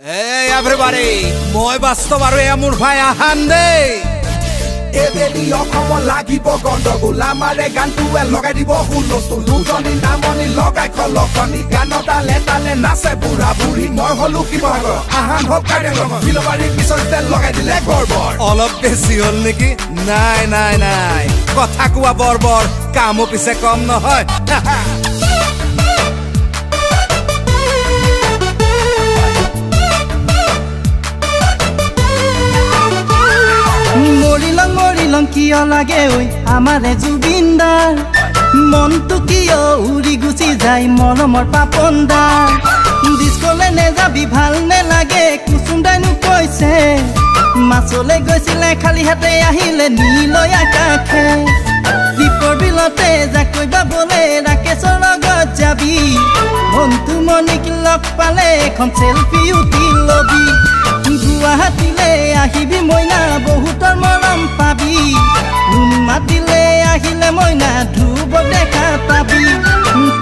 Hey everybody, মই বাস্তব আৰু মোৰ ভাই আহান দেই এবেলি অসম লাগিব গণ্ডগোল আমাৰে গানটোৱে লগাই দিব হুলস্থুল দুজনী নামনি লগাই খলকনি গানত তালে তালে নাচে বুঢ়া বুঢ়ী মই হলো শিৱসাগৰ আহান হওক কাইৰেঙৰ বিলবাৰীৰ পিছতে লগাই দিলে গৰ্বৰ অলপ বেছি হ'ল নেকি নাই নাই নাই কথা কোৱা বৰবৰ কামো পিছে কম নহয় মৰিলং কিয় লাগে ঐ আমাৰে জুবিনদাৰ মনটো কিয় উৰি গুচি যায় মৰমৰ পাপনদাৰ ডিস্কলে নেযাবি ভাল নেলাগে কুচুমদাইনো কৈছে মাছলে গৈছিলে খালি হাতে আহিলে নীলয় আকাশে দীপৰ বিলতে জাকৈ বাবলে ৰাকেশৰ লগত যাবি মনটো মনিক লগ পালে এখন চেলফি উঠি লবি গুৱাহাটীলে আহিবি মইনা বহুতৰ মৰম পাবি মাতিলে আহিলে মইনা ধ্ৰুৱ দেখা পাবি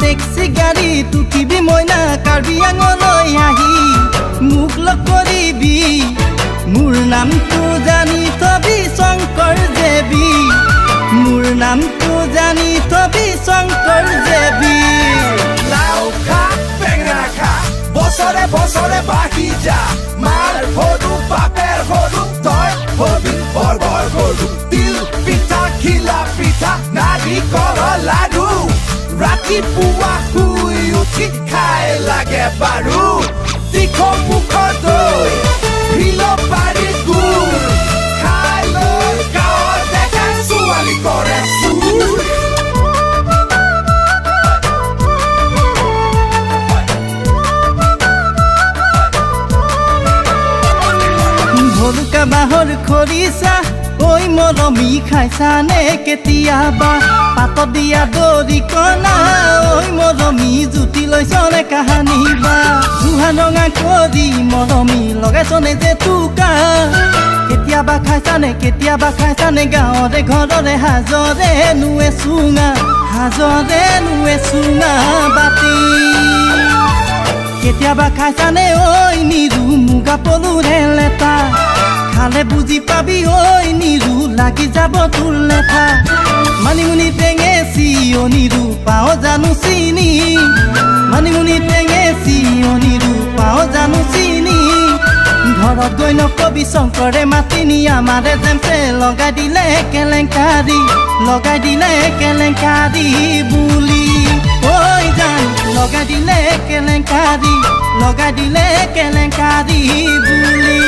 টেক্সি গাড়ী উঠিবি মইনা কাৰ্বি আংললৈ আহি মোক লগ কৰিবি মোৰ নামটো জানি থবি শংকৰ জেবি মোৰ নামটো জানি থবি শংকৰ জেবি লাও খা বেঙেনা খা বছৰে বছৰে বাঢ়ি যা মাৰ সৰু বাপেৰ সৰু তই হবি বৰ বৰ সৰু তিল পিঠা খিলা পিঠা নাৰিকলৰ লাডু ৰাতিপুৱা শুই উঠি খাই লাগে বাৰু তীখৰ মুখৰ দৈ বিলবাৰীৰ গুৰ খাই লৈ গাঁৱত দেখা ছোৱালী কৰে চুৰ ভলুকা বাহৰ খৰিচা ঐ মৰমী খাইছানে কেতিয়াবা পাতত দিয়া দৰিকণা ঐ মৰমী জুতি লৈছনে কাহানী বা জুহা ৰঙা কৰি মৰমী লগাইছনে যে টুকা কেতিয়াবা খাইছানে গাঁৱৰে ঘৰৰে হাজৰে নুৱে চুঙা বাতি কেতিয়াবা খাইছানে ঐ নিৰু মুগা পলুৰে লেটা খালে বুজি পাবি ঐ নিৰু লাগি যাব তোৰ লেঠা মানিমুনি টেঙেচি অ নিৰু পাওঁ জানো চিনি মানিমুনি টেঙেচি অ নিৰু পাওঁ জানো চিনি ঘৰত গৈ নকবি শংকৰে মাতিনি আমাৰে জেমছে লগাই দিলে কেলেংকাৰী বুলি ঐ জান লগাই দিলে কেলেংকাৰী বুলি